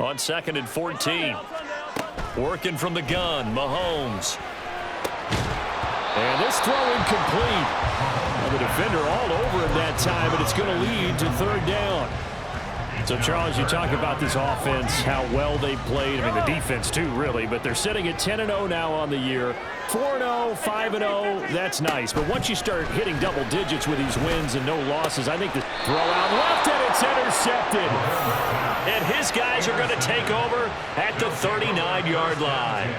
On 2nd and 14. Working from the gun, Mahomes. And this throw incomplete. Well, the defender all over him that time, but it's going to lead to 3rd down. So, Charles, you talk about this offense, how well they played. I mean, the defense, too, really. But they're sitting at 10-0 now on the year. 4-0, 5-0, that's nice. But once you start hitting double digits with these wins and no losses, I think the throw out left, and it's intercepted. And his guys are going to take over at the 39-yard line.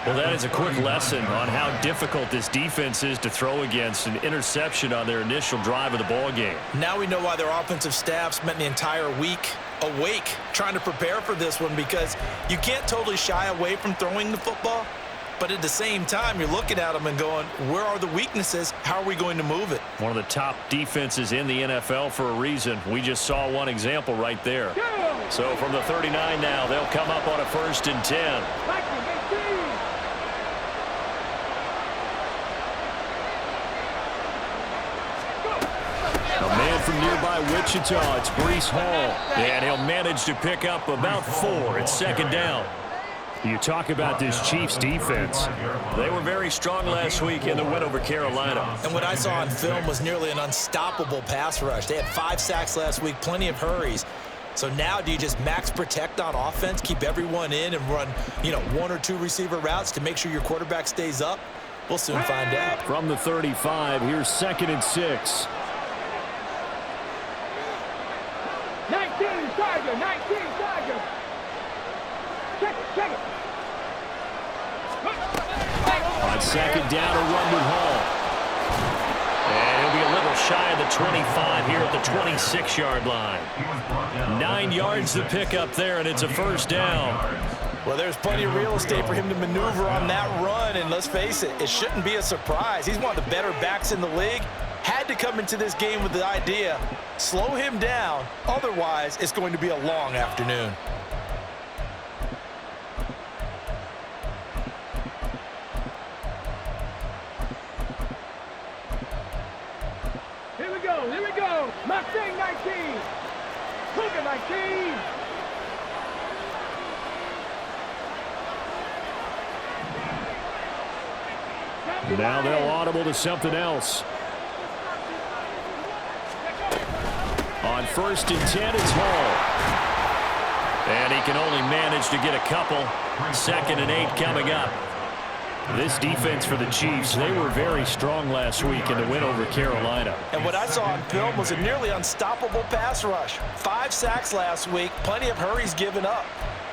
Well, that is a quick lesson on how difficult this defense is to throw against. An interception on their initial drive of the ball game. Now we know why their offensive staff spent the entire week awake trying to prepare for this one, because you can't totally shy away from throwing the football, but at the same time, you're looking at them and going, where are the weaknesses? How are we going to move it? One of the top defenses in the NFL for a reason. We just saw one example right there. So from the 39 now, they'll come up on a 1st and 10. A man from nearby Wichita, it's Breece Hall. And he'll manage to pick up about 4 at 2nd down. You talk about this Chiefs defense. They were very strong last week in the win over Carolina. And what I saw on film was nearly an unstoppable pass rush. They had 5 sacks last week, plenty of hurries. So now do you just max protect on offense, keep everyone in and run, 1 or 2 receiver routes to make sure your quarterback stays up? We'll soon find out. From the 35, here's 2nd and 6. 19 Tiger, 19 Tiger. Check it. On 2nd down, a run with Hall. And he'll be a little shy of the 25 here at the 26-yard line. 9 yards to pick up there, and it's a 1st down. Well, there's plenty of real estate for him to maneuver on that run, and let's face it, it shouldn't be a surprise. He's one of the better backs in the league. Had to come into this game with the idea, slow him down, otherwise it's going to be a long afternoon. Here we go. Mustang 19. Cougar 19. Now they'll audible to something else. On 1st and 10, it's Hall. And he can only manage to get a couple. 2nd and 8 coming up. This defense for the Chiefs, they were very strong last week in the win over Carolina. And what I saw on film was a nearly unstoppable pass rush. 5 sacks last week, plenty of hurries given up.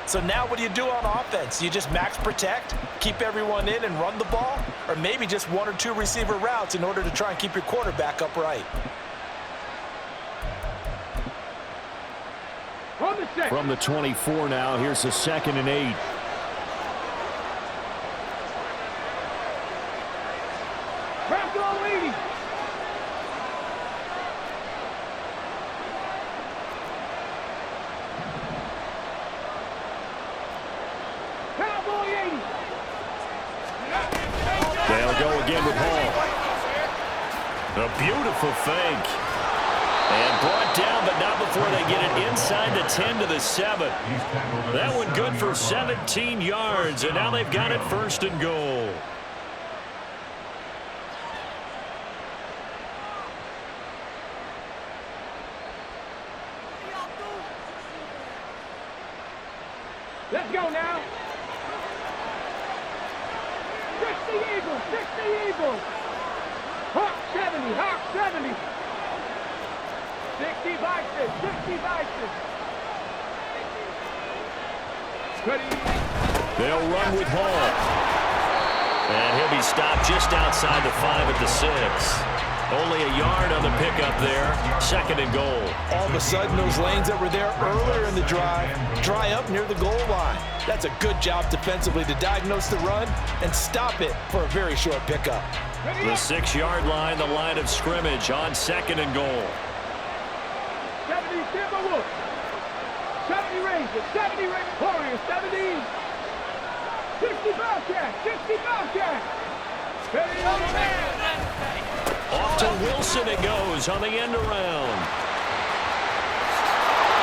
So now what do you do on offense? You just max protect, keep everyone in and run the ball? Or maybe just 1 or 2 receiver routes in order to try and keep your quarterback upright? From the 24 now, here's the 2nd and 8. Bronco 80. Cowboy 80. They'll go again with Hall. A beautiful fake. And brought down, but not before they get it inside the 10 to the 7. That one good for 17 yards, and now they've got it 1st and goal. Let's go now. 60 Eagles, 60 Eagles. Hawk 70, Hawk 70. 60 Vikings, 60 Vikings. They'll run with Hall. And he'll be stopped just outside the 5 at the 6. Only a yard on the pickup there. 2nd and goal. All of a sudden, those lanes that were there earlier in the drive dry up near the goal line. That's a good job defensively to diagnose the run and stop it for a very short pickup. The 6-yard line, the line of scrimmage on 2nd and goal. 70 Timberwolves, 70 Rangers, 70 Warriors, 70, 60 Bobcats, 60 Bobcats. Off to Wilson it goes on the end around.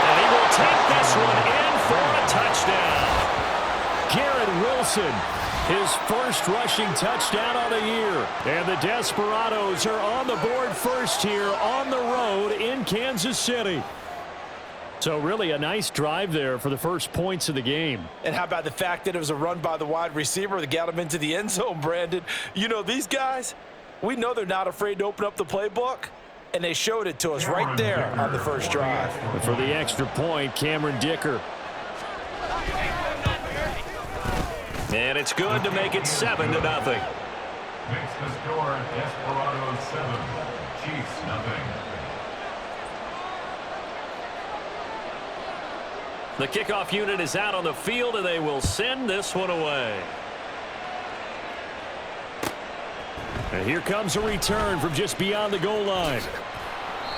And he will take this one in for a touchdown. Garrett Wilson, his first rushing touchdown on the year. And the Desperados are on the board first here on the road in Kansas City. So really a nice drive there for the first points of the game. And how about the fact that it was a run by the wide receiver that got him into the end zone, Brandon? You know, these guys, we know they're not afraid to open up the playbook, and they showed it to us right there on the first drive. And for the extra point, Cameron Dicker. And it's good to make it 7-0. Makes the score Desperados 7, Chiefs 0. The kickoff unit is out on the field, and they will send this one away. And here comes a return from just beyond the goal line.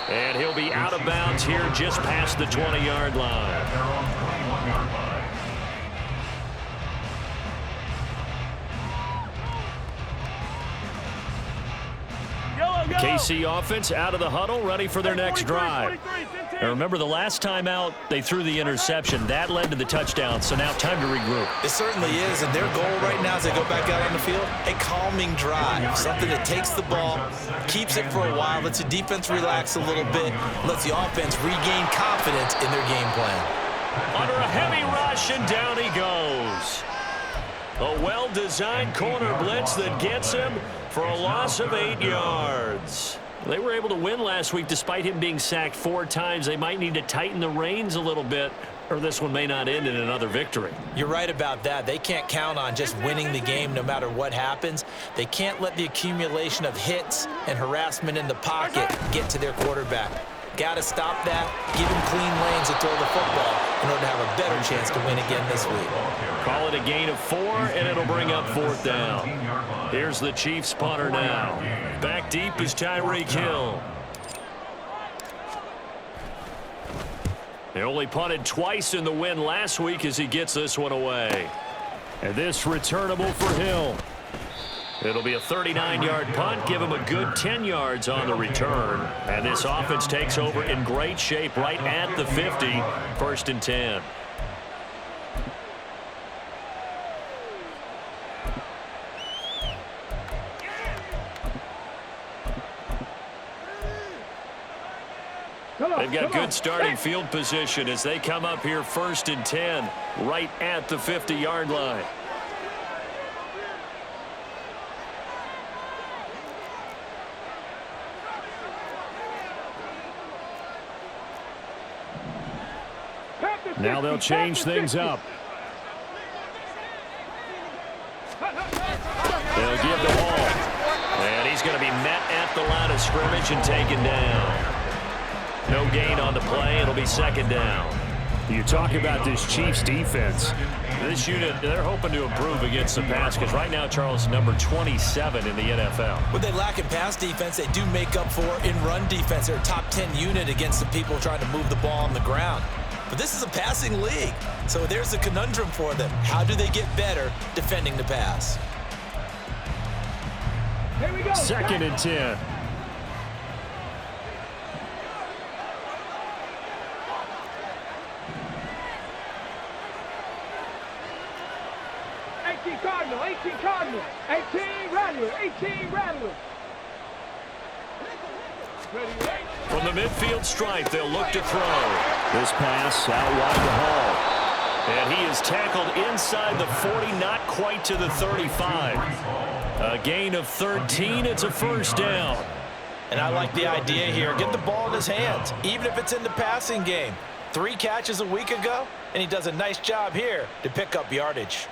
And he'll be out of bounds here just past the 20-yard line. At their own 21-yard line. KC offense out of the huddle, ready for their next drive. And remember, the last time out, they threw the interception. That led to the touchdown, so now time to regroup. It certainly is, and their goal right now as they go back out on the field, a calming drive, something that takes the ball, keeps it for a while, lets the defense relax a little bit, lets the offense regain confidence in their game plan. Under a heavy rush, and down he goes. A well-designed corner blitz that gets him for a loss of 8 yards. They were able to win last week despite him being sacked 4 times. They might need to tighten the reins a little bit, or this one may not end in another victory. You're right about that. They can't count on just winning the game no matter what happens. They can't let the accumulation of hits and harassment in the pocket get to their quarterback. Got to stop that, give him clean lanes to throw the football in order to have a better chance to win again this week. Call it a gain of 4, and it'll bring up 4th down. Here's the Chiefs punter now. Back deep is Tyreek Hill. They only punted twice in the win last week as he gets this one away. And this returnable for Hill. It'll be a 39-yard punt, give him a good 10 yards on the return. And this offense takes over in great shape right at the 50, 1st and 10. They've got good starting field position as they come up here 1st and 10, right at the 50-yard line. Now they'll change things up. They'll give the ball. And he's going to be met at the line of scrimmage and taken down. No gain on the play. It'll be 2nd down. You talk about this Chiefs defense. This unit, they're hoping to improve against the pass because right now, Charles, number 27 in the NFL. When they lack in pass defense, they do make up for in run defense. They're a top 10 unit against the people trying to move the ball on the ground. But this is a passing league, so there's a conundrum for them. How do they get better defending the pass? Here we go. 2nd and 10. Cardinal, 18 Cardinal, 18 Rattler, 18 Rattler. From the midfield stripe, they'll look to throw. This pass out wide to Hall. And he is tackled inside the 40, not quite to the 35. A gain of 13, it's a 1st down. And I like the idea here. Get the ball in his hands, even if it's in the passing game. 3 catches a week ago, and he does a nice job here to pick up yardage.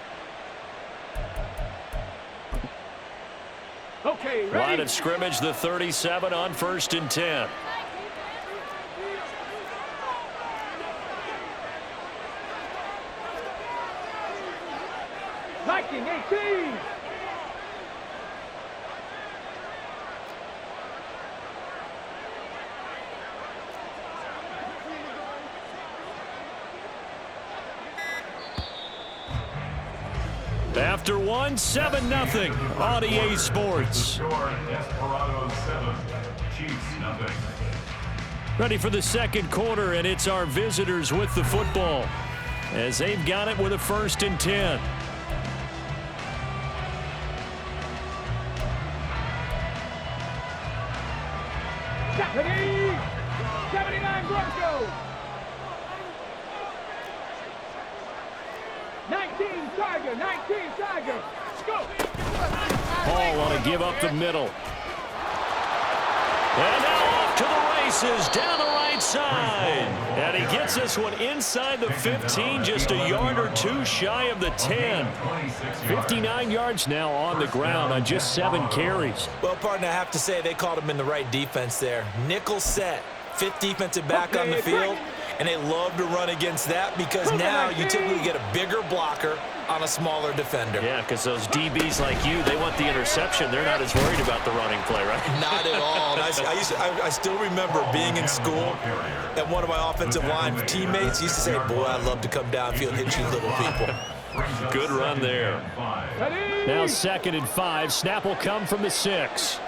Okay, ready? Line of scrimmage, the 37 on 1st and 10. Viking, 18. After one, 7-0 on EA Sports. Score Desperados 7, Chiefs 0. Ready for the 2nd quarter, and it's our visitors with the football. as they've got it with a 1st and 10. Deputy 79 Bronco. 19 Tiger, 19 Tiger. Go. Ball on a give up the middle. And now off to the races down the right side. And he gets this one inside the 15, just a yard or two shy of the 10. 59 yards now on the ground on just 7 carries. Well, partner, I have to say they called him in the right defense there. Nickel set, 5th defensive back on the field, and they love to run against that because now you typically get a bigger blocker on a smaller defender. Yeah, because those DBs like you, they want the interception. They're not as worried about the running play, right? Not at all. And I still remember being in school, and one of my offensive line teammates used to say, boy, I'd love to come downfield and hit you little people. Good run there. Now 2nd and 5. Snap will come from the 6.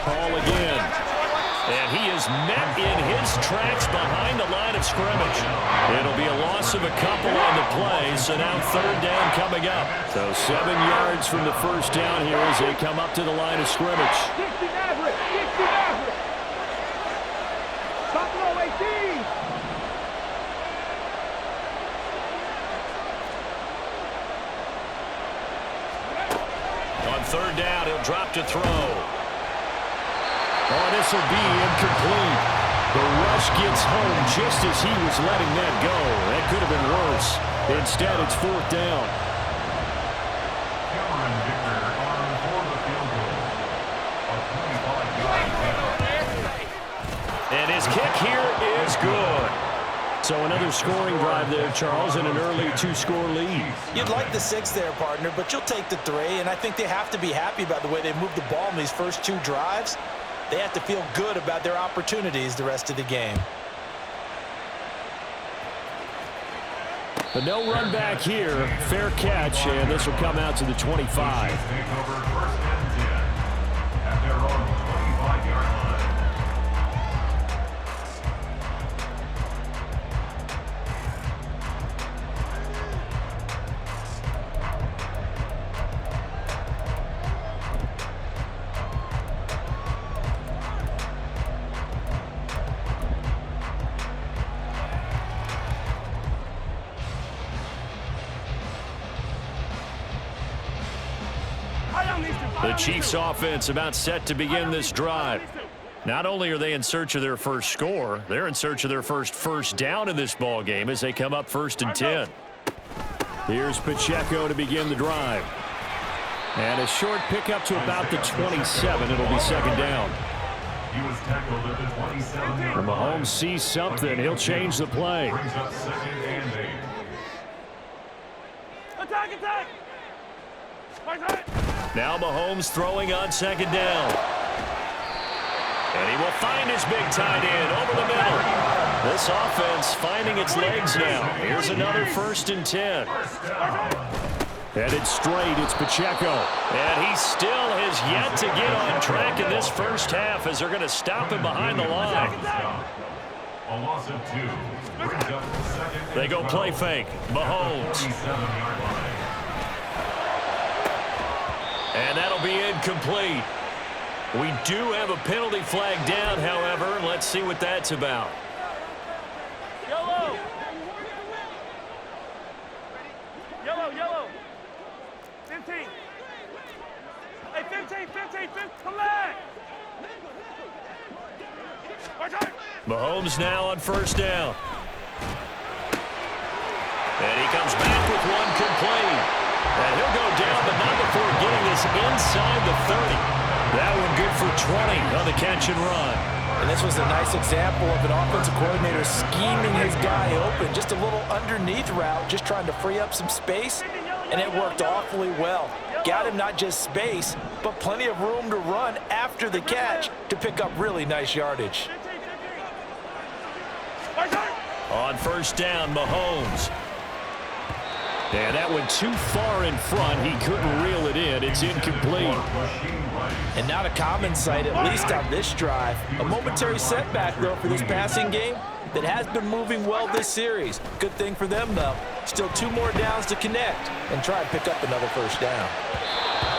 Ball again. And he is met in his tracks behind the line of scrimmage. It'll be a loss of a couple on the play, so now 3rd down coming up. So 7 yards from the 1st down here as they come up to the line of scrimmage. 60 average, 60 average. Buffalo 18. On 3rd down, he'll drop to throw. Oh, this will be incomplete. The rush gets home just as he was letting that go. That could have been worse. Instead, it's 4th down. Cameron Victor on for the field goal. A 25-yard attempt. And his kick here is good. So another scoring drive there, Charles, and an early 2-score lead. You'd like the 6 there, partner, but you'll take the 3, and I think they have to be happy about the way they moved the ball in these first 2 drives. They have to feel good about their opportunities the rest of the game. But no run back here. Fair catch, and this will come out to the 25. Take over 1st and 10 at their own 25-yard line. The Chiefs offense about set to begin this drive. Not only are they in search of their first score, they're in search of their first down in this ball game as they come up 1st and 10. Here's Pacheco to begin the drive. And a short pickup to about the 27. It'll be 2nd down. He was tackled at the 27-yard When line. Mahomes sees something, he'll change the play. Brings up 2nd and 8. Attack, attack. Now Mahomes throwing on 2nd down. And he will find his big tight end over the middle. This offense finding its legs now. Here's another 1st and 10. Headed straight, it's Pacheco. And he still has yet to get on track in this first half as they're going to stop him behind the line. A loss of 2. Brings up 2nd and They go 12. play fake. Mahomes. 27-yard line. And that'll be incomplete. We do have a penalty flag down, however. Let's see what that's about. Yellow. Yellow, yellow. 15. Hey, 15, 15, come back. Mahomes now on 1st down. And he comes back with one complete. And he'll go down, but not before getting this inside the 30. That one good for 20 on the catch and run. And this was a nice example of an offensive coordinator scheming his guy open. Just a little underneath route, just trying to free up some space, and it worked awfully well. Got him not just space, but plenty of room to run after the catch to pick up really nice yardage. On 1st down, Mahomes. And that went too far in front. He couldn't reel it in. It's incomplete. And not a common sight, at least on this drive. A momentary setback, though, for this passing game that has been moving well this series. Good thing for them, though. Still 2 more downs to connect and try and pick up another first down.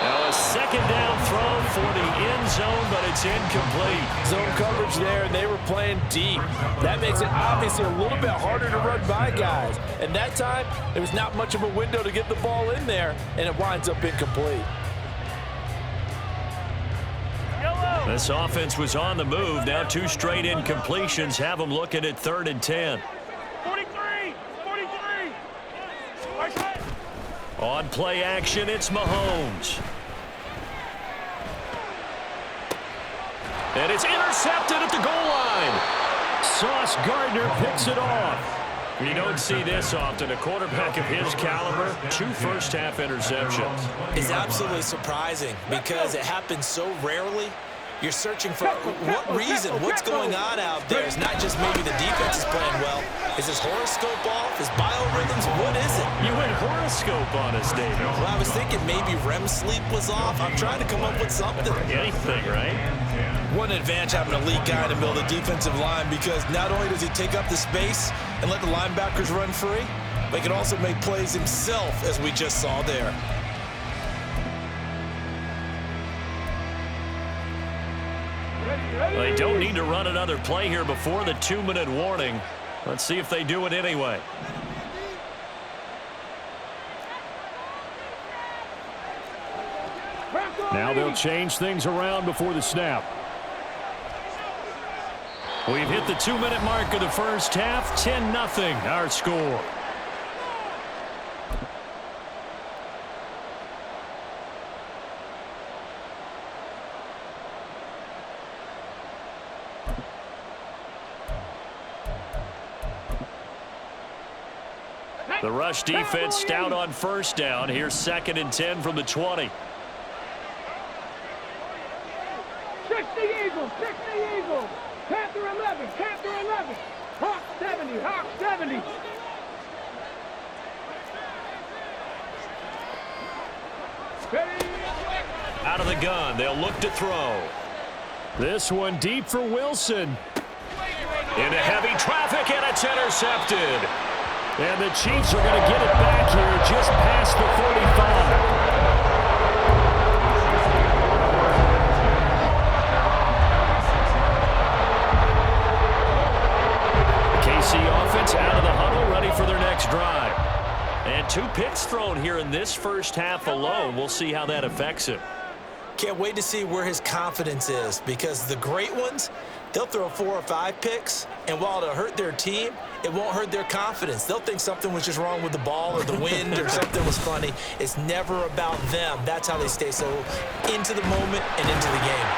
Now a second down throw for the end zone, but it's incomplete. Zone coverage there, and they were playing deep. That makes it obviously a little bit harder to run by guys. And that time, there was not much of a window to get the ball in there, and it winds up incomplete. This offense was on the move. Now 2 straight incompletions have them looking at 3rd and 10. 43! On play action, it's Mahomes. And it's intercepted at the goal line. Sauce Gardner picks it off. You don't see this often. A quarterback of his caliber, 2 first-half interceptions. It's absolutely surprising because it happens so rarely. You're searching for what reason, what's going on out there. It's not just maybe the defense is playing well. Is his horoscope off? His biorhythms? What is it? You went horoscope on us, David. Well, I was thinking maybe REM sleep was off. I'm trying to come up with something. Anything, right? One advantage having an elite guy in the middle of the defensive line, because not only does he take up the space and let the linebackers run free, but he can also make plays himself, as we just saw there. They don't need to run another play here before the 2-minute warning. Let's see if they do it anyway. Now they'll change things around before the snap. We've hit the 2-minute mark of the first half. 10-0 our score. The rush defense stout on first down. Here's 2nd and 10 from the 20. 60 Eagles, 60 Eagles. Panther 11, Panther 11. Hawk 70, Hawk 70. Out of the gun, they'll look to throw. This one deep for Wilson. Into heavy traffic, and it's intercepted. And the Chiefs are going to get it back here just past the 45. KC offense out of the huddle, ready for their next drive. And 2 picks thrown here in this first half alone. We'll see how that affects him. Can't wait to see where his confidence is, because the great ones, they'll throw 4 or 5 picks, and while it'll hurt their team, it won't hurt their confidence. They'll think something was just wrong with the ball or the wind or something was funny. It's never about them. That's how they stay so into the moment and into the game.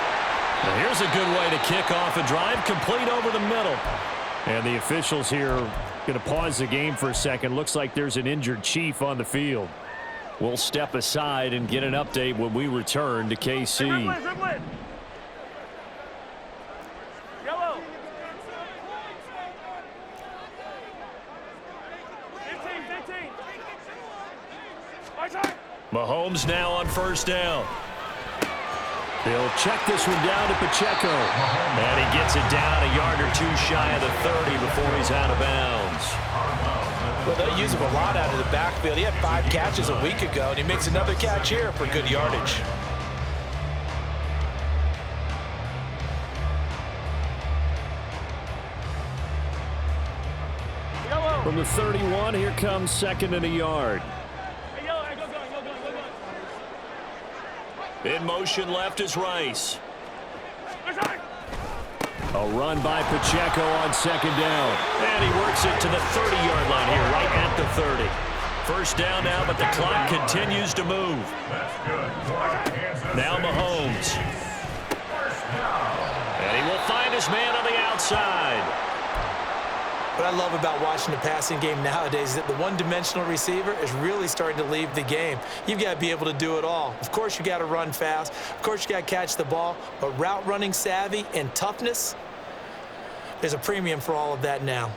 Well, here's a good way to kick off a drive, complete over the middle. And the officials here going to pause the game for a second. Looks like there's an injured Chief on the field. We'll step aside and get an update when we return to KC. Yellow. 15. Mahomes now on first down. They'll check this one down to Pacheco. And he gets it down a yard or 2 shy of the 30 before he's out of bounds. Well, they use him a lot out of the backfield. He had 5 catches a week ago, and he makes another catch here for good yardage. From the 31, here comes 2nd and a yard. In motion left is Rice. A run by Pacheco on 2nd down. And he works it to the 30-yard line here, right at the 30. First down now, but the clock continues to move. Now Mahomes. And he will find his man on the outside. What I love about watching the passing game nowadays is that the one-dimensional receiver is really starting to leave the game. You've got to be able to do it all. Of course, you got to run fast. Of course, you got to catch the ball. But route running savvy and toughness, there's a premium for all of that now.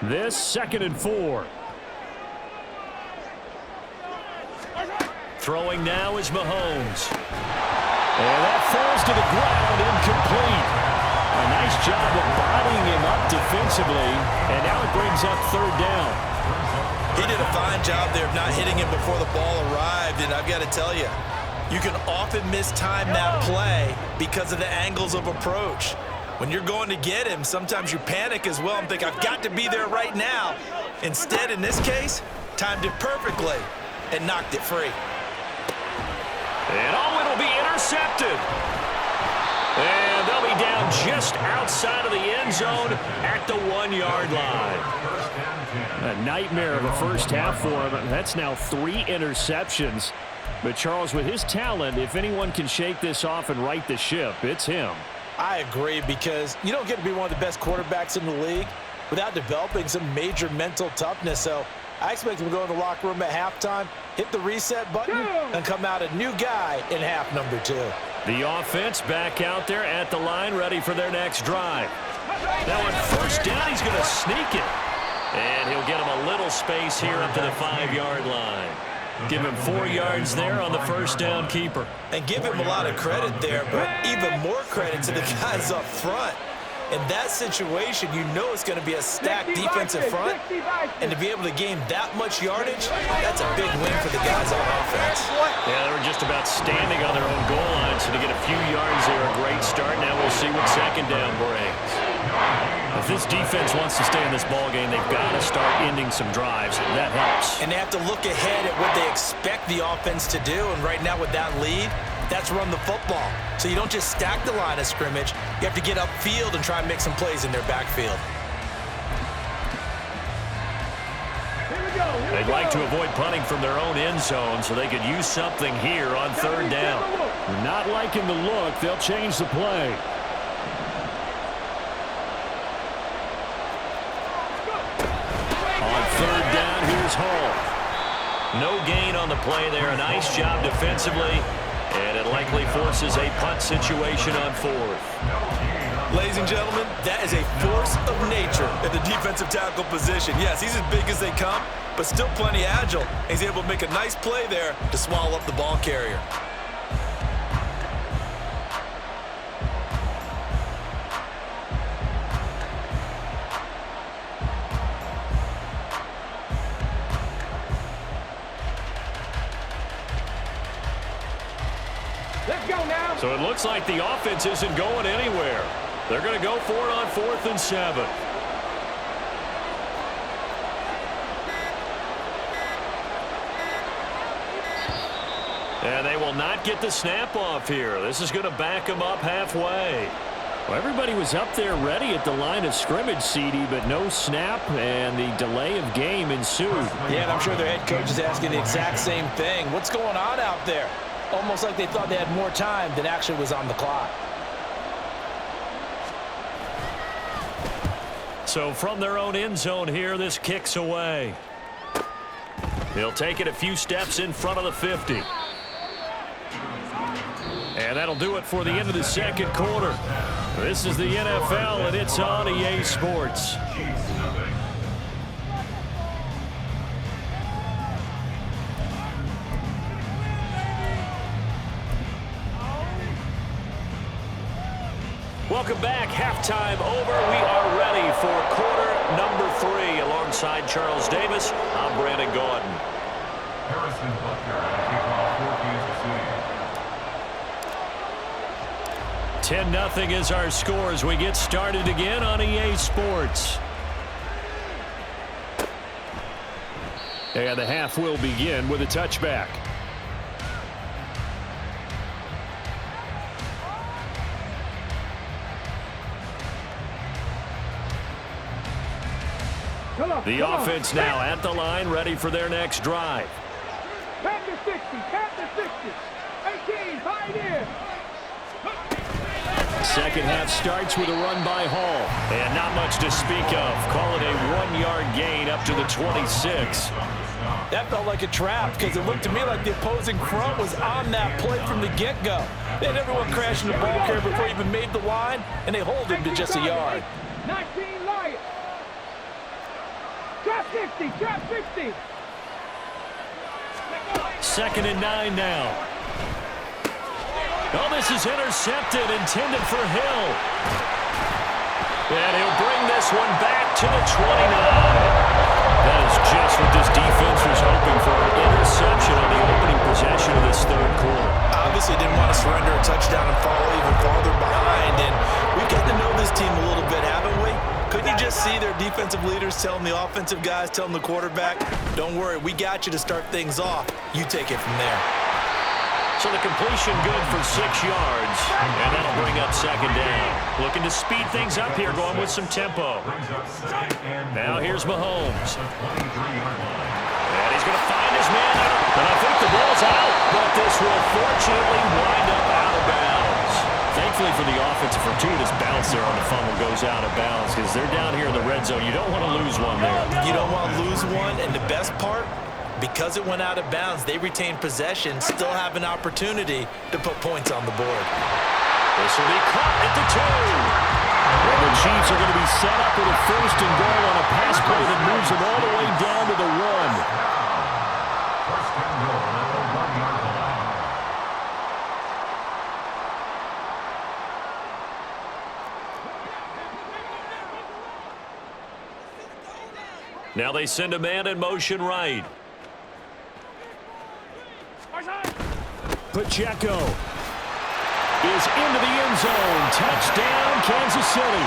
This 2nd and 4. Throwing now is Mahomes. And that falls to the ground, incomplete. A nice job of bodying him up defensively, and now it brings up 3rd down. He did a fine job there of not hitting him before the ball arrived, and I've got to tell you, you can often mistime that play because of the angles of approach. When you're going to get him, sometimes you panic as well and think, I've got to be there right now. Instead, in this case, timed it perfectly and knocked it free. And it'll be intercepted. And they'll be down just outside of the end zone at the 1-yard line. A nightmare of a first half for him. That's now 3 interceptions. But Charles, with his talent, if anyone can shake this off and right the ship, it's him. I agree, because you don't get to be one of the best quarterbacks in the league without developing some major mental toughness. So I expect him to go in the locker room at halftime, hit the reset button, and come out a new guy in half number 2. The offense back out there at the line, ready for their next drive. Now on 1st down, he's going to sneak it. And he'll get him a little space here up to the 5-yard line. Give him 4 yards there on the 1st down keeper. And give him a lot of credit there, but even more credit to the guys up front. In that situation, you know it's going to be a stacked defensive front, and to be able to gain that much yardage, that's a big win for the guys on offense. Yeah, they were just about standing on their own goal line, so to get a few yards there, a great start. Now we'll see what 2nd down brings. If this defense wants to stay in this ball game, they've got to start ending some drives. That helps. And they have to look ahead at what they expect the offense to do, and right now with that lead, that's run the football. So you don't just stack the line of scrimmage. You have to get upfield and try and make some plays in their backfield. They'd like to avoid punting from their own end zone so they could use something here on 3rd down. Not liking the look, they'll change the play. On 3rd down, here's Hall. No gain on the play there. A nice job defensively. And it likely forces a punt situation on 4th. Ladies and gentlemen, that is a force of nature at the defensive tackle position. Yes, he's as big as they come, but still plenty agile. He's able to make a nice play there to swallow up the ball carrier. Let's go now. So it looks like the offense isn't going anywhere. They're going to go for it on 4th and 7. And they will not get the snap off here. This is going to back them up halfway. Well, everybody was up there ready at the line of scrimmage, CD, but no snap, and the delay of game ensued. Yeah, and I'm sure their head coach is asking the exact same thing. What's going on out there? Almost like they thought they had more time than actually was on the clock. So from their own end zone here, this kicks away. He'll take it a few steps in front of the 50. And that'll do it for the end of the 2nd quarter. This is the NFL, and it's on EA Sports. Welcome back. Halftime over. We are ready for quarter number 3. Alongside Charles Davis, I'm Brandon Gaudin. Harrison Butker at kickoff for Kansas City. 10-0 is our score as we get started again on EA Sports. And the half will begin with a touchback. The offense now at the line, ready for their next drive. Past the 60, past the 60. 18, pioneer. Second half starts with a run by Hall. And not much to speak of. Call it a 1-yard gain up to the 26. That felt like a trap because it looked to me like the opposing front was on that play from the get-go. They had everyone crashing the ball carrier before he even made the line, and they hold him to just a yard. 19 Lions. 60, drop 60. 2nd and 9 now. Oh, this is intercepted, intended for Hill. And he'll bring this one back to the 29. That is just what this defense was hoping for, an interception on the opening possession of this third quarter. Obviously didn't want to surrender a touchdown and fall even farther behind. And we've gotten to know this team a little bit, haven't we? Couldn't you just see their defensive leaders telling the offensive guys, telling the quarterback, don't worry, we got you to start things off. You take it from there. So the completion good for 6 yards, and that'll bring up 2nd down. Looking to speed things up here, going with some tempo. Now here's Mahomes. And he's going to find his man. And I think the ball's out, but this will fortunately wind up out of bounds. Thankfully for the offense, a fortuitous bounce there on the fumble goes out of bounds because they're down here in the red zone. You don't want to lose one there. You don't want to lose one, and the best part, because it went out of bounds, they retain possession, still have an opportunity to put points on the board. This will be caught at the 2. And the Chiefs are going to be set up with a 1st and goal on a pass play that moves them all the way down to the 1. 1st and goal at the 1-yard line. Now they send a man in motion right. Pacheco is into the end zone. Touchdown, Kansas City.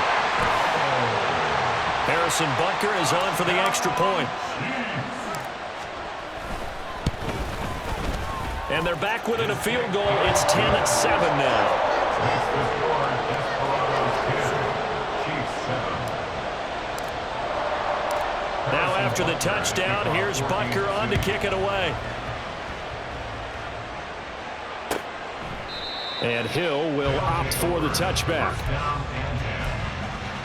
Harrison Butker is on for the extra point. And they're back within a field goal. It's 10-7 now. Now after the touchdown, here's Butker on to kick it away. And Hill will opt for the touchback. Down and 10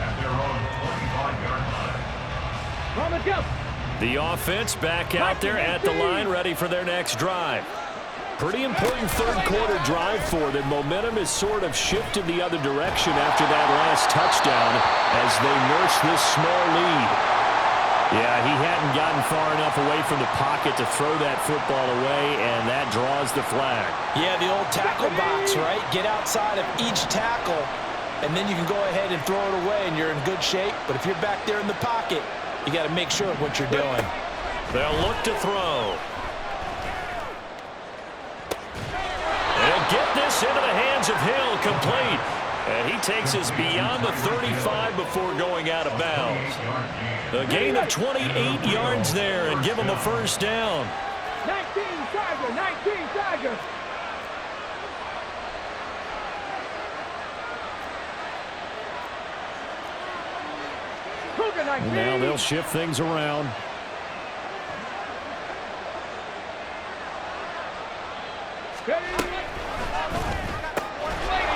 at their own 25-yard line. Let's go. The offense back out there at the line, ready for their next drive. Pretty important third quarter drive for them. Momentum has sort of shifted the other direction after that last touchdown as they nurse this small lead. Yeah, he hadn't gotten far enough away from the pocket to throw that football away, and that draws the flag. Yeah, the old tackle box, right? Get outside of each tackle, and then you can go ahead and throw it away, and you're in good shape. But if you're back there in the pocket, you got to make sure of what you're doing. They'll look to throw. They'll get this into the hands of Hill, complete. And he takes us beyond the 35 before going out of bounds. A gain of 28 yards there and give him a 1st down. 19 Tiger, 19 Tiger. Cougar 19. Now they'll shift things around.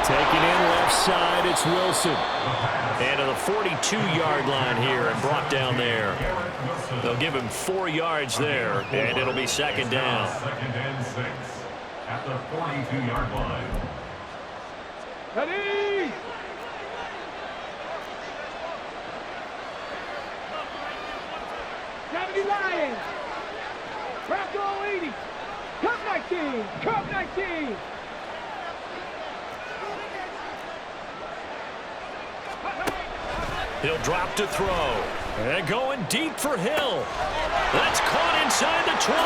Taking in left side, it's Wilson. And to the 42-yard line here and brought down there. They'll give him 4 yards there, and it'll be 2nd down. 2nd and 6 at the 42-yard line. Ready. Lions. Bronco 80. Cup 19. Cup 19. He'll drop to throw. And going deep for Hill. That's caught inside the 20.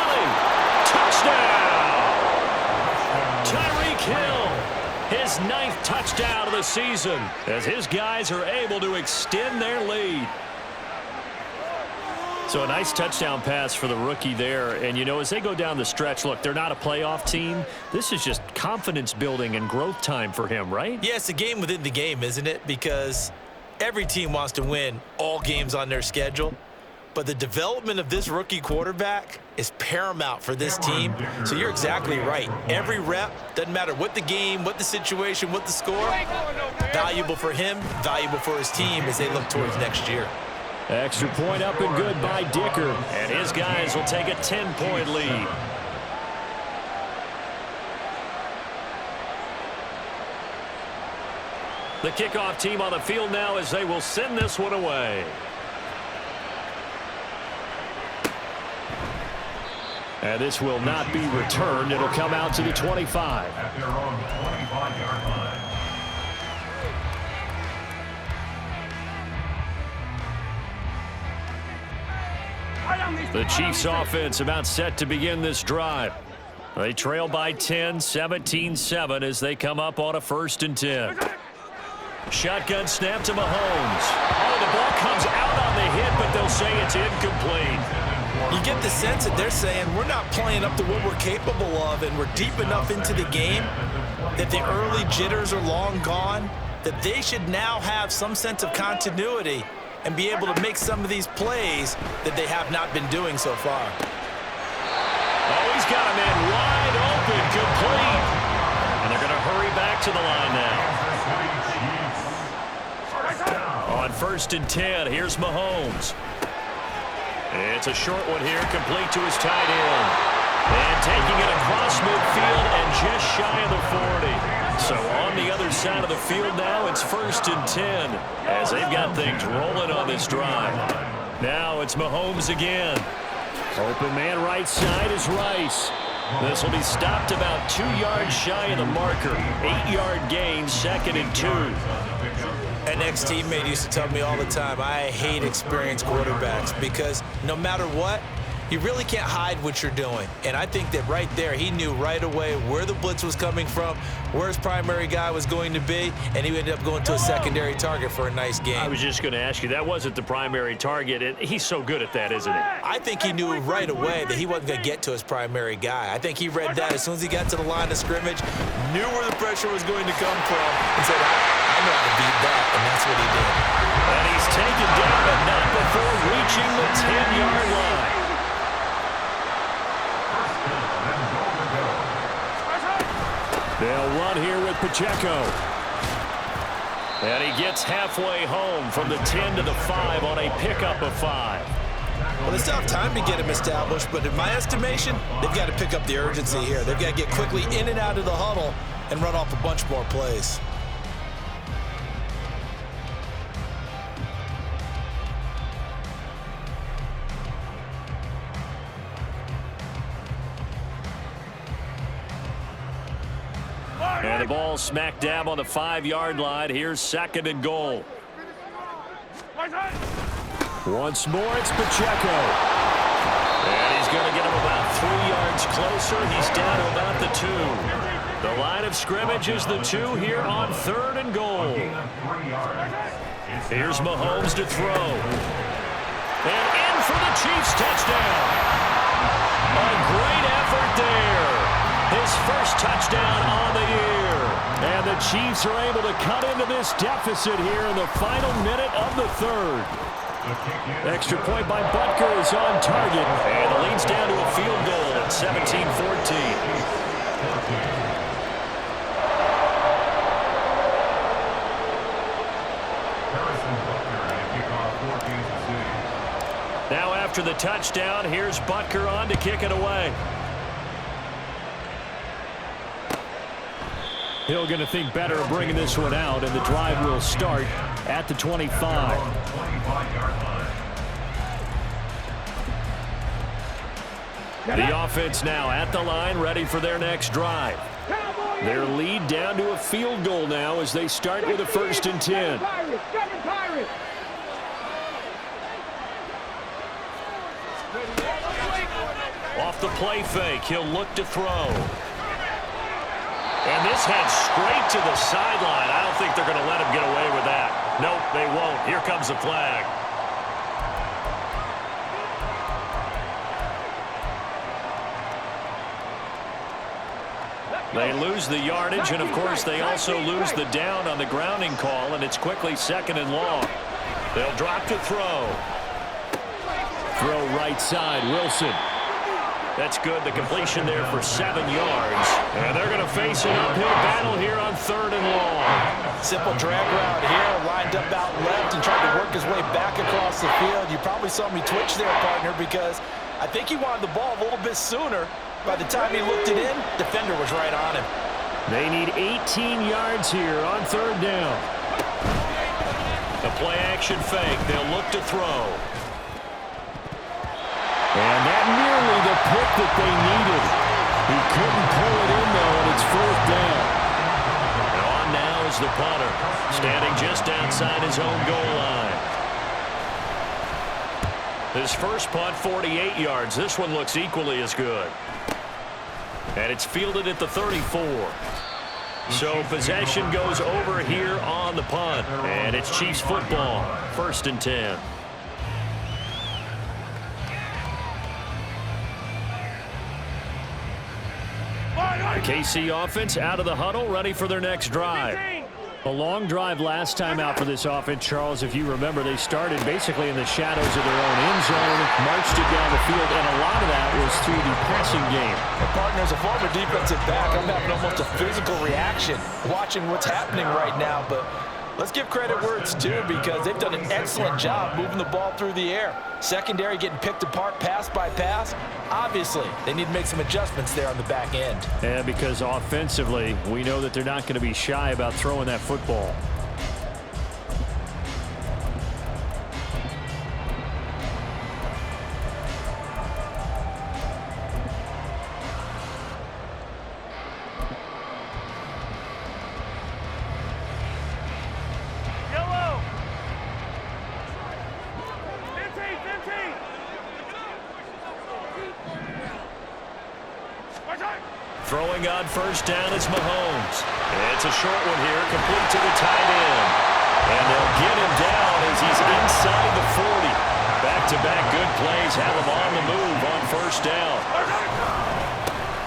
Touchdown! Tyreek Hill. His 9th touchdown of the season as his guys are able to extend their lead. So a nice touchdown pass for the rookie there. And, you know, as they go down the stretch, look, they're not a playoff team. This is just confidence building and growth time for him, right? Yeah, it's a game within the game, isn't it? Because every team wants to win all games on their schedule. But the development of this rookie quarterback is paramount for this team. So you're exactly right. Every rep, doesn't matter what the game, what the situation, what the score, valuable for him, valuable for his team as they look towards next year. Extra point up and good by Dicker. And his guys will take a 10-point lead. The kickoff team on the field now as they will send this one away. And this will not be returned. It'll come out to the 25. At their own 25-yard line. The Chiefs offense about set to begin this drive. They trail by 10, 17-7 as they come up on a 1st and 10. Shotgun snap to Mahomes. Oh, the ball comes out on the hit, but they'll say it's incomplete. You get the sense that they're saying we're not playing up to what we're capable of, and we're deep enough into the game that the early jitters are long gone, that they should now have some sense of continuity and be able to make some of these plays that they have not been doing so far. Oh, he's got a man wide open, complete. And they're going to hurry back to the line now. On 1st and 10, here's Mahomes. It's a short one here, complete to his tight end. And taking it across midfield and just shy of the 40. So on the other side of the field now, it's 1st and 10 as they've got things rolling on this drive. Now it's Mahomes again. Open man right side is Rice. This will be stopped about 2 yards shy of the marker. 8-yard gain, 2nd and 2. An ex-teammate used to tell me all the time, I hate experienced quarterbacks because no matter what, you really can't hide what you're doing. And I think that right there, he knew right away where the blitz was coming from, where his primary guy was going to be, and he ended up going to a secondary target for a nice game. I was just going to ask you, that wasn't the primary target, and he's so good at that, isn't he? I think he knew right away that he wasn't going to get to his primary guy. I think he read that as soon as he got to the line of scrimmage, knew where the pressure was going to come from, and said, I know how to beat that, and that's what he did. And he's taken down, but not before reaching the 10-yard line. They'll run here with Pacheco. And he gets halfway home from the 10 to the 5 on a pickup of 5. Well, they still have time to get him established, but in my estimation, they've got to pick up the urgency here. They've got to get quickly in and out of the huddle and run off a bunch more plays. And the ball smack dab on the 5-yard line. Here's 2nd and goal. Once more, it's Pacheco. And he's going to get him about 3 yards closer. He's down to about the 2. The line of scrimmage is the 2 here on 3rd and goal. Here's Mahomes to throw. And in for the Chiefs touchdown. A great effort there. His first touchdown on the year. And the Chiefs are able to cut into this deficit here in the final minute of the 3rd. Extra point by Butker is on target. And the lead's down to a field goal at 17-14. Now after the touchdown, here's Butker on to kick it away. Hill going to think better of bringing this one out, and the drive will start at the 25. The offense now at the line, ready for their next drive. Their lead down to a field goal now as they start with a 1st and 10. Off the play fake, he'll look to throw. And this head straight to the sideline. I don't think they're going to let him get away with that. Nope, they won't. Here comes the flag. They lose the yardage, and of course they also lose the down on the grounding call, and it's quickly 2nd and long. They'll drop to throw. Throw right side, Wilson. That's good. The completion there for 7 yards. And they're going to face an uphill battle here on 3rd and long. Simple drag route here, lined up out left and tried to work his way back across the field. You probably saw me twitch there, partner, because I think he wanted the ball a little bit sooner. By the time he looked it in, defender was right on him. They need 18 yards here on 3rd down. The play action fake. They'll look to throw. And that nearly the hit that they needed. He couldn't pull it in, though, and it's 4th down. And on now is the punter, standing just outside his own goal line. His first punt, 48 yards. This one looks equally as good. And it's fielded at the 34. So possession goes over here on the punt. And it's Chiefs football, 1st and 10. The KC offense out of the huddle, ready for their next drive. A long drive last time out for this offense, Charles. If you remember, they started basically in the shadows of their own end zone, marched it down the field, and a lot of that was through the passing game. Well, partner, as a former defensive back, I'm having almost a physical reaction watching what's happening right now. But let's give credit where it's due, because they've done an excellent job moving the ball through the air. Secondary getting picked apart pass by pass. Obviously, they need to make some adjustments there on the back end. Yeah, because offensively, we know that they're not going to be shy about throwing that football. Throwing on 1st down is Mahomes. It's a short one here, complete to the tight end. And they'll get him down as he's inside the 40. Back-to-back good plays have him on the move on 1st down.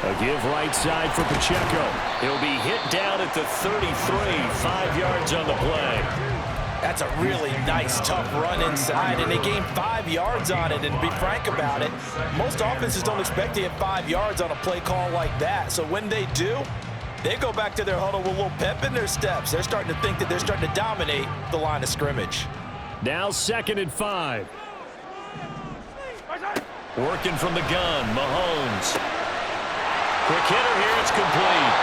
A give right side for Pacheco. He'll be hit down at the 33, 5 yards on the play. That's a really nice, tough run inside, and they gained 5 yards on it. And to be frank about it, most offenses don't expect to get 5 yards on a play call like that. So when they do, they go back to their huddle with a little pep in their steps. They're starting to think that they're starting to dominate the line of scrimmage. Now 2nd and 5. Working from the gun, Mahomes. Quick hitter here, it's complete.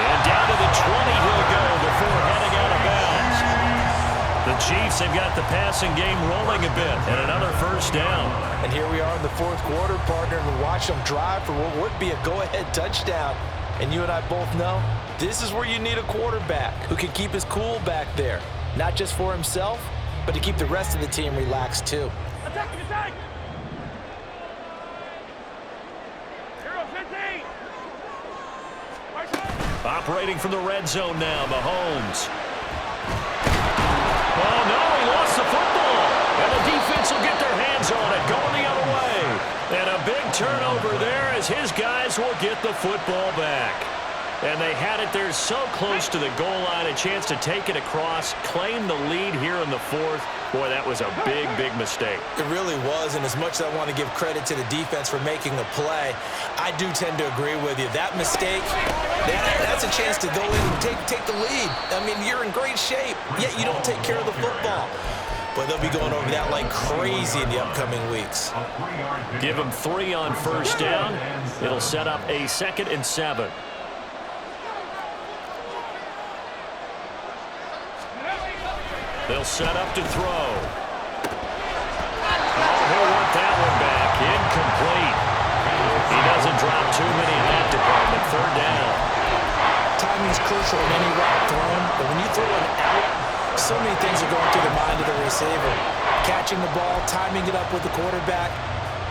And down to the 20 he'll go before heading out of bounds. The Chiefs have got the passing game rolling a bit, and another 1st down. And here we are in the 4th quarter, partner, and we watch them drive for what would be a go-ahead touchdown. And you and I both know this is where you need a quarterback who can keep his cool back there, not just for himself, but to keep the rest of the team relaxed too. Attack! Hero 15! Operating from the red zone now, Mahomes. Oh, no, he lost the football. And the defense will get their hands on it, going the other way. And a big turnover there as his guys will get the football back. And they had it there so close to the goal line, a chance to take it across, claim the lead here in the 4th. Boy, that was a big, big mistake. It really was, and as much as I want to give credit to the defense for making the play, I do tend to agree with you. That mistake, that's a chance to go in and take the lead. I mean, you're in great shape, yet you don't take care of the football. But they'll be going over that like crazy in the upcoming weeks. Give them 3 on 1st down. It'll set up a 2nd and 7. They'll set up to throw. Oh, he'll want that one back. Incomplete. He doesn't drop too many in that department. 3rd down. Timing is crucial in any route thrown, but when you throw it out, so many things are going through the mind of the receiver. Catching the ball, timing it up with the quarterback.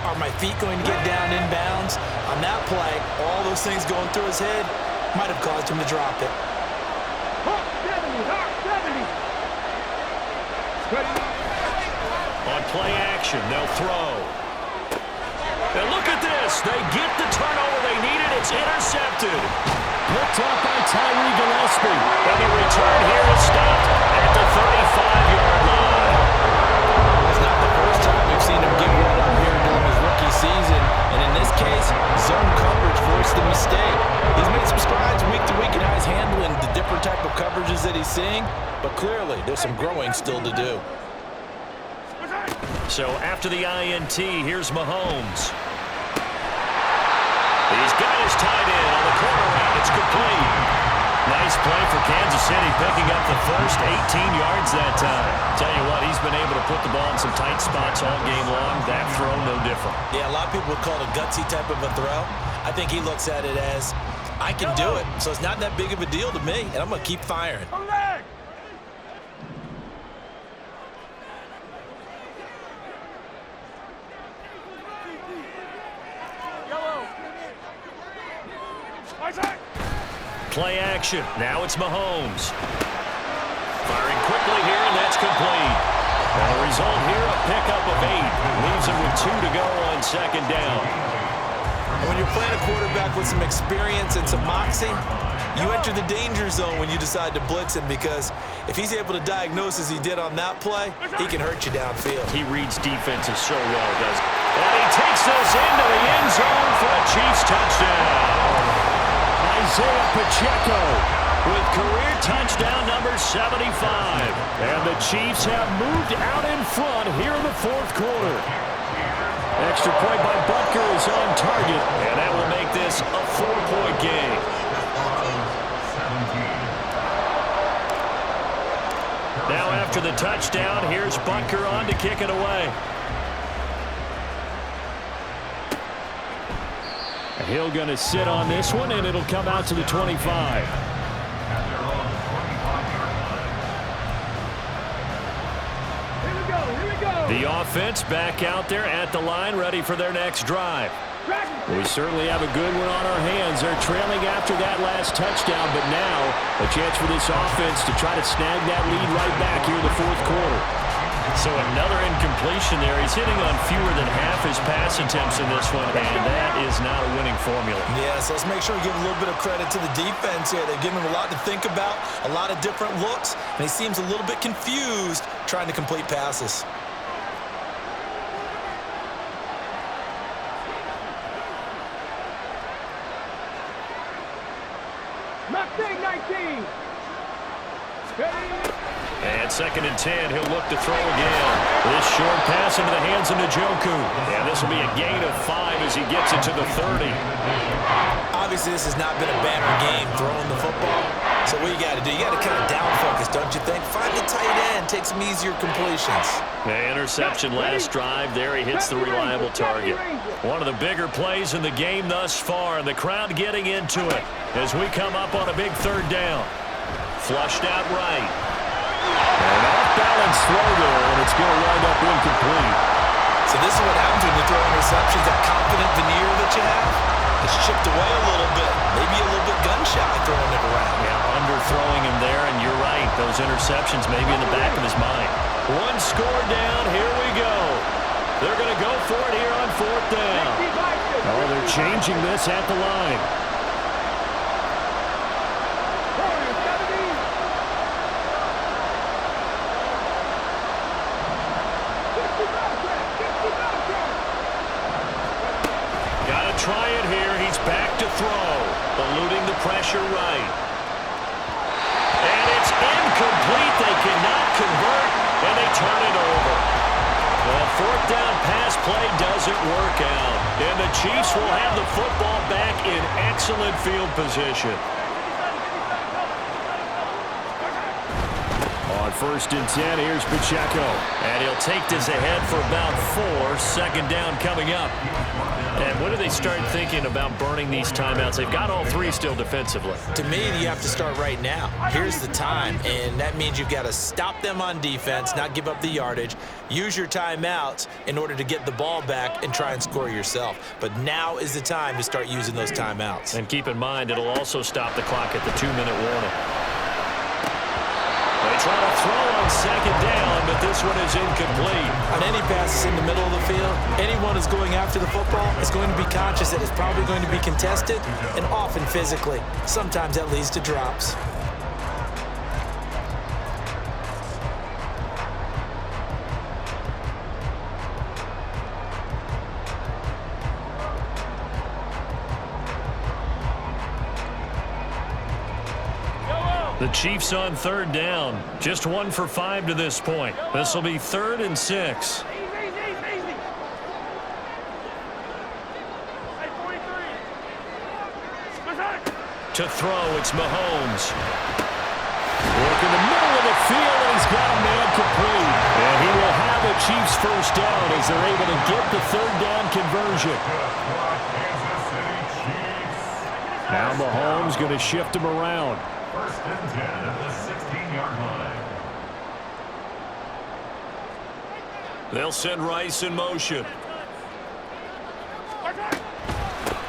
Are my feet going to get down in bounds? On that play, all those things going through his head might have caused him to drop it. Hawk 70! Hawk 70! On play action, they'll throw. And look at this. They get the turnover they needed. It's intercepted. Picked up by Tyree Gillespie. And the return here is stopped at the 35-yard line. It's not the first time we've seen him give one up here during his rookie season. And in this case, zone coverage forced the mistake. He's made some strides week to week in how he's handling the different type of coverages that he's seeing. But clearly, there's some growing still to do. So after the INT, here's Mahomes. He's got his tight end on the corner route. It's complete. Nice Nice play for Kansas City, picking up the first 18 yards that time. Tell you what, he's been able to put the ball in some tight spots all game long. That throw, no different. Yeah, a lot of people would call it a gutsy type of a throw. I think he looks at it as, I can do it, so it's not that big of a deal to me, and I'm going to keep firing. Play action. Now it's Mahomes. Firing quickly here, and that's complete. And the result here, a pickup of 8. Leaves him with 2 to go on second down. When you're playing a quarterback with some experience and some moxie, you enter the danger zone when you decide to blitz him, because if he's able to diagnose as he did on that play, he can hurt you downfield. He reads defenses so well, does he? And he takes this into the end zone for a Chiefs touchdown. Isaiah Pacheco with career touchdown number 75. And the Chiefs have moved out in front here in the fourth quarter. Extra point by Butker is on target. And that will make this a 4-point game. Now after the touchdown, here's Butker on to kick it away. Hill going to sit on this one, and it'll come out to the 25. The offense back out there at the line, ready for their next drive. We certainly have a good one on our hands. They're trailing after that last touchdown, but now a chance for this offense to try to snag that lead right back here in the fourth quarter. So another incompletion there. He's hitting on fewer than half his pass attempts in this one, and that is not a winning formula. Yeah, so let's make sure we give a little bit of credit to the defense here. They've given him a lot to think about, a lot of different looks, and he seems a little bit confused trying to complete passes. Mustang 19. And second and 10, he'll look to throw again. This short pass into the hands of Njoku. And this will be a gain of 5 as he gets it to the 30. Obviously, this has not been a banner game throwing the football. So what you got to do, you got to kind of down focus, don't you think? Find the tight end, take some easier completions. The interception last drive there. He hits the reliable target. One of the bigger plays in the game thus far, and the crowd getting into it as we come up on a big third down. Flushed out right. An off-balance throw there, and it's going to wind up incomplete. So this is what happens when you throw interceptions. That confident veneer that you have, it's chipped away a little bit. Maybe a little bit gun-shy throwing it around. Yeah, underthrowing him there, and you're right. Those interceptions may be in the back of his mind. One score down. Here we go. They're going to go for it here on fourth down. Oh, they're changing this at the line. Try it here. He's back to throw. Eluding the pressure right. And it's incomplete. They cannot convert, and they turn it over. The fourth down pass play doesn't work out. And the Chiefs will have the football back in excellent field position. On first and 10, here's Pacheco. And he'll take this ahead for about 4. Second down coming up. And when do they start thinking about burning these timeouts? They've got all 3 still defensively. To me, you have to start right now. Here's the time, and that means you've got to stop them on defense, not give up the yardage, use your timeouts in order to get the ball back and try and score yourself. But now is the time to start using those timeouts. And keep in mind, it'll also stop the clock at the 2-minute warning. They try to throw on second down, but this one is incomplete. On any passes in the middle of the field, anyone who's going after the football is going to be conscious that it's probably going to be contested, and often physically. Sometimes that leads to drops. The Chiefs on third down. Just 1 for 5 to this point. This will be 3rd and 6. To throw, it's Mahomes. Work in the middle of the field, and he's got a man complete. And he will have a Chiefs first down as they're able to get the third down conversion. Now Mahomes going to shift him around. First and 10 at the 16-yard line. They'll send Rice in motion.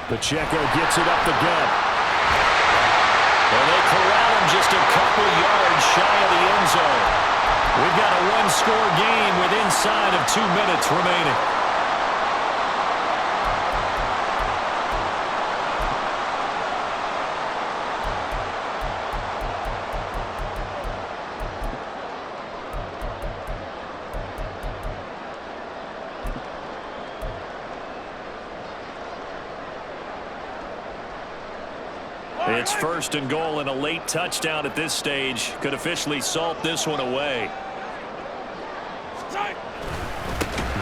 Pacheco gets it up the gut. And they corral him just a couple yards shy of the end zone. We've got a one-score game with inside of 2 minutes remaining. It's first and goal, and a late touchdown at this stage could officially salt this one away.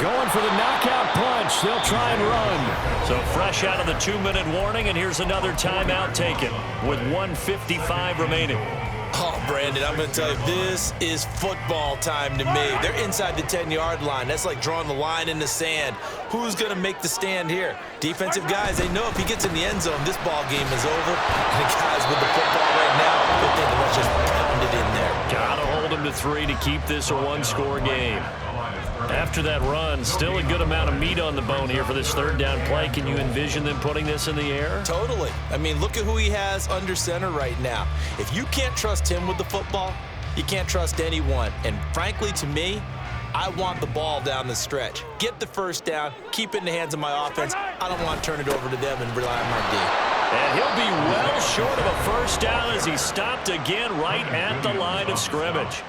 Going for the knockout punch. They'll try and run. So fresh out of the 2-minute warning, and here's another timeout taken with 1:55 remaining. Oh, Brandon, I'm going to tell you, this is football time to me. They're inside the 10-yard line. That's like drawing the line in the sand. Who's going to make the stand here? Defensive guys, they know if he gets in the end zone, this ball game is over. And the guys with the football right now, they're thinking, let's just pound it in there. Got to hold him to 3 to keep this a one-score game. After that run, still a good amount of meat on the bone here for this third down play. Can you envision them putting this in the air? Totally. I mean, look at who he has under center right now. If you can't trust him with the football, you can't trust anyone. And frankly, to me, I want the ball down the stretch. Get the first down, keep it in the hands of my offense. I don't want to turn it over to them and rely on my D. And he'll be well short of a first down as he stopped again right at the line of scrimmage.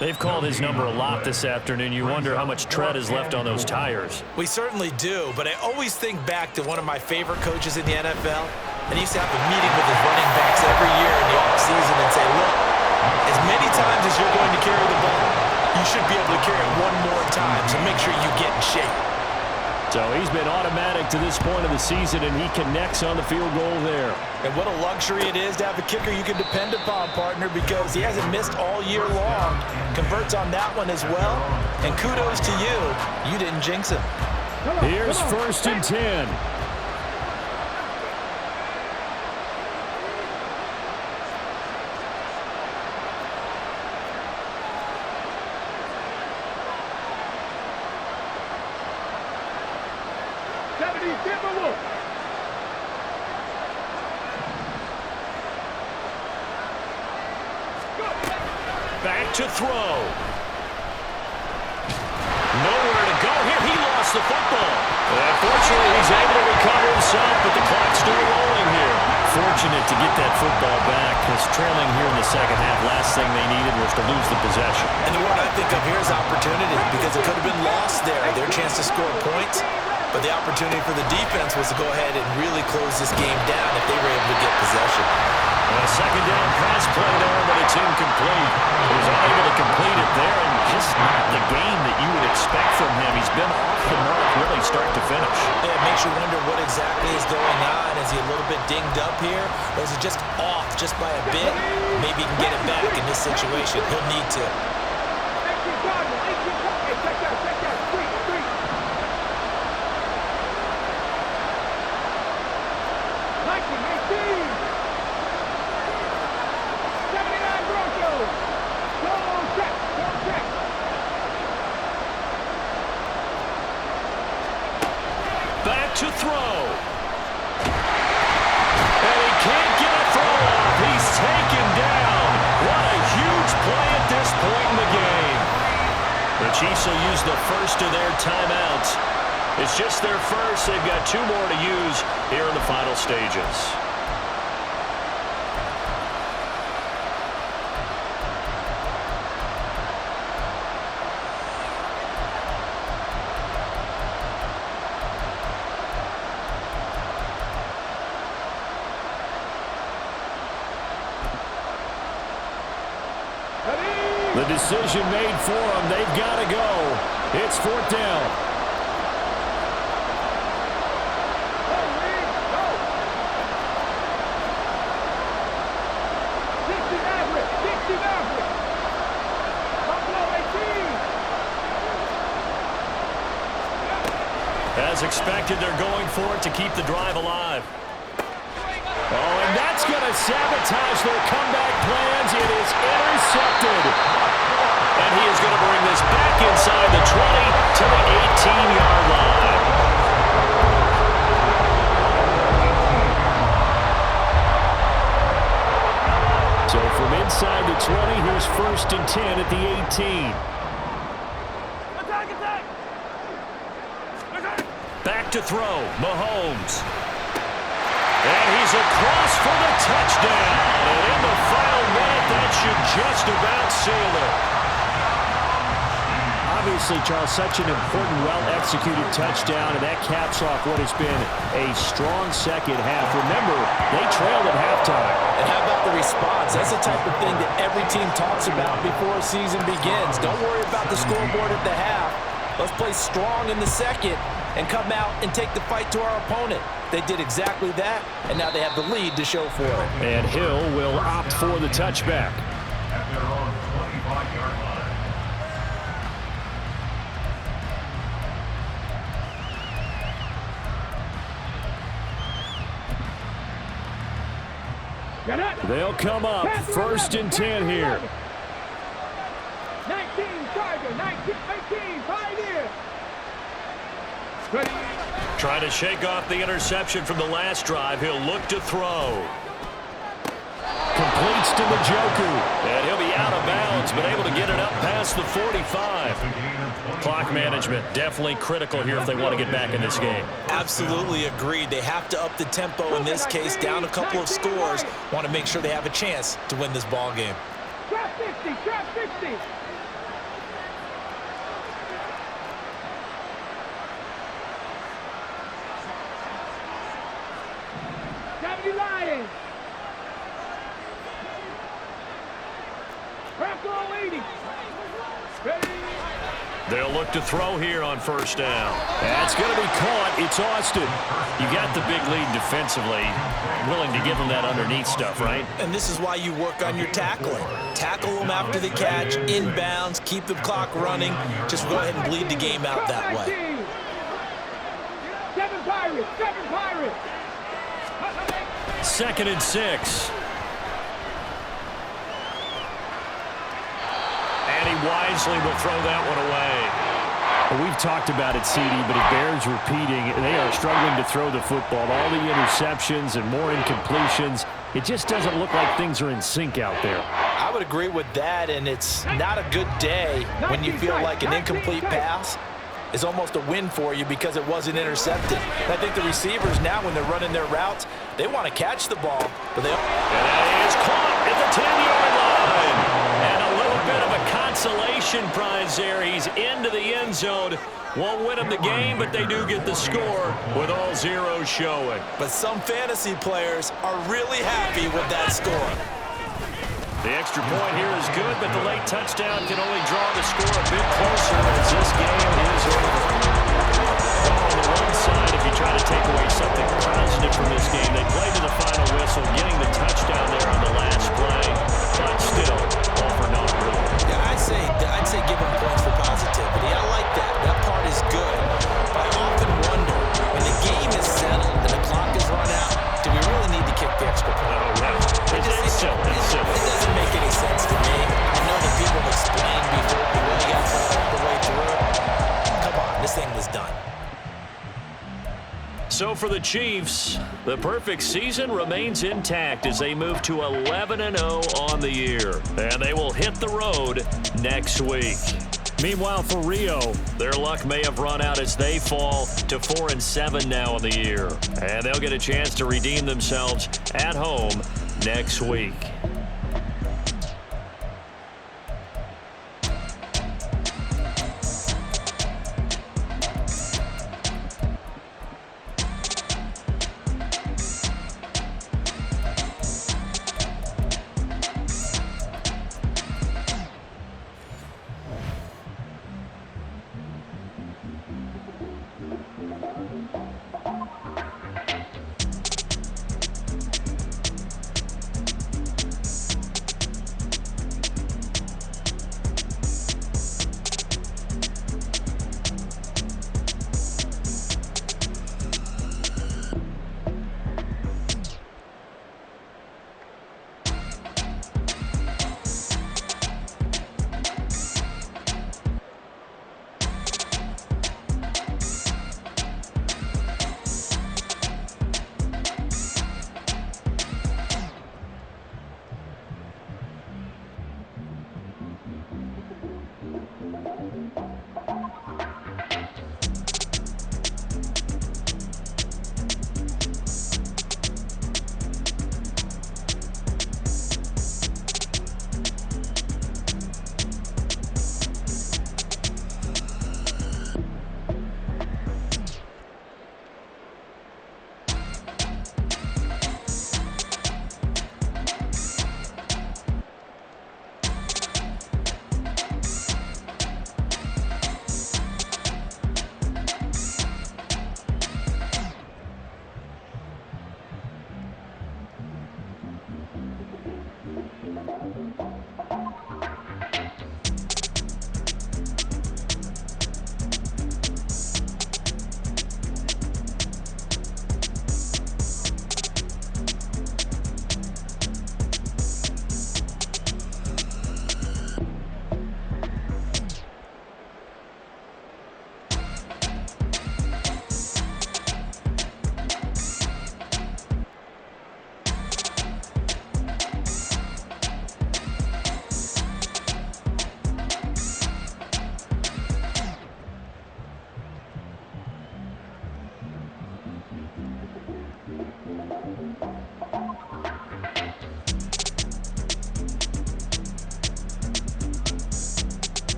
They've called his number a lot this afternoon. You wonder how much tread is left on those tires. We certainly do, but I always think back to one of my favorite coaches in the NFL, and he used to have a meeting with his running backs every year in the offseason and say, look, as many times as you're going to carry the ball, you should be able to carry it one more time, so make sure you get in shape. So he's been automatic to this point of the season, and he connects on the field goal there. And what a luxury it is to have a kicker you can depend upon, partner, because he hasn't missed all year long. Converts on that one as well. And kudos to you. You didn't jinx him. Here's first and 10. Back to throw. Nowhere to go here. He lost the football. Unfortunately, he's able to recover himself, but the clock's still rolling here. Fortunate to get that football back. Because trailing here in the second half, last thing they needed was to lose the possession. And the word I think of here is opportunity, because it could have been lost there. Their chance to score points. But the opportunity for the defense was to go ahead and really close this game down if they were able to get possession. A second down pass play there, but it's incomplete. He was unable to complete it there, and just not the game that you would expect from him. He's been off the mark really start to finish. Yeah, it makes you wonder what exactly is going on. Is he a little bit dinged up here, or is it just off just by a bit? Maybe he can get it back in this situation. He'll need to. To throw. And he can't get a throw off. He's taken down. What a huge play at this point in the game. The Chiefs will use the first of their timeouts. It's just their first. They've got 2 more to use here in the final stages. The decision made for them. They've got to go. It's 4th down. as expected, they're going for it to keep the drive alive. Oh, and that's going to sabotage their comeback plans. It is intercepted. And he is going to bring this back inside the 20 to the 18-yard line. So from inside the 20, here's 1st and 10 at the 18. Back to throw, Mahomes. And he's across for the touchdown. And in the final minute, that should just about seal it. Obviously, Charles, such an important, well-executed touchdown, and that caps off what has been a strong second half. Remember, they trailed at halftime. And how about the response? That's the type of thing that every team talks about before a season begins. Don't worry about the scoreboard at the half. Let's play strong in the second and come out and take the fight to our opponent. They did exactly that, and now they have the lead to show for it. And Hill will opt for the touchback. At their own 25-yard line. They'll come up 1st and 10 here. 19, Charger, 19, 18, Pioneer. Trying to shake off the interception from the last drive. He'll look to throw. Completes to the Joker. And he'll be out of bounds, but able to get it up past the 45. Clock management definitely critical here if they want to get back in this game. Absolutely agreed. They have to up the tempo in this case, down a couple of scores. Want to make sure they have a chance to win this ball game. Trap 60, trap 60. Lions. They'll look to throw here on 1st down. That's going to be caught. It's Austin. You got the big lead defensively. Willing to give them that underneath stuff, right? And this is why you work on your tackling. Tackle them after the catch, inbounds, keep the clock running. Just go ahead and bleed the game out that way. 7 Pirates, 7 Pirates. 2nd and 6. And he wisely will throw that one away. Well, we've talked about it, CD, but it bears repeating. They are struggling to throw the football. All the interceptions and more incompletions. It just doesn't look like things are in sync out there. I would agree with that, and it's not a good day when you feel like an incomplete pass is almost a win for you because it wasn't intercepted. And I think the receivers now, when they're running their routes, they want to catch the ball. But they and that is caught at the 10-yard line. And a little bit of a consolation prize there. He's into the end zone. Won't win them the game, but they do get the score with all zeros showing. But some fantasy players are really happy with that score. The extra point here is good, but the late touchdown can only draw the score a bit closer as this game is over. Well, on the one side, if you try to take away something positive from this game, they played to the final whistle, getting the touchdown there on the last play, but still, all for naught really. Yeah, I'd say give them points for positivity. I like that. That part is good. But I often wonder, when the game is settled and the clock is run out, do we really need to kick the extra point? Oh, yeah. It's silly. It doesn't make any sense to me. I know that people have explained before when you got all the way through. Come on, this thing was done. So for the Chiefs, the perfect season remains intact as they move to 11-0 on the year. And they will hit the road next week. Meanwhile, for Rio, their luck may have run out as they fall to 4-7 now in the year. And they'll get a chance to redeem themselves at home next week.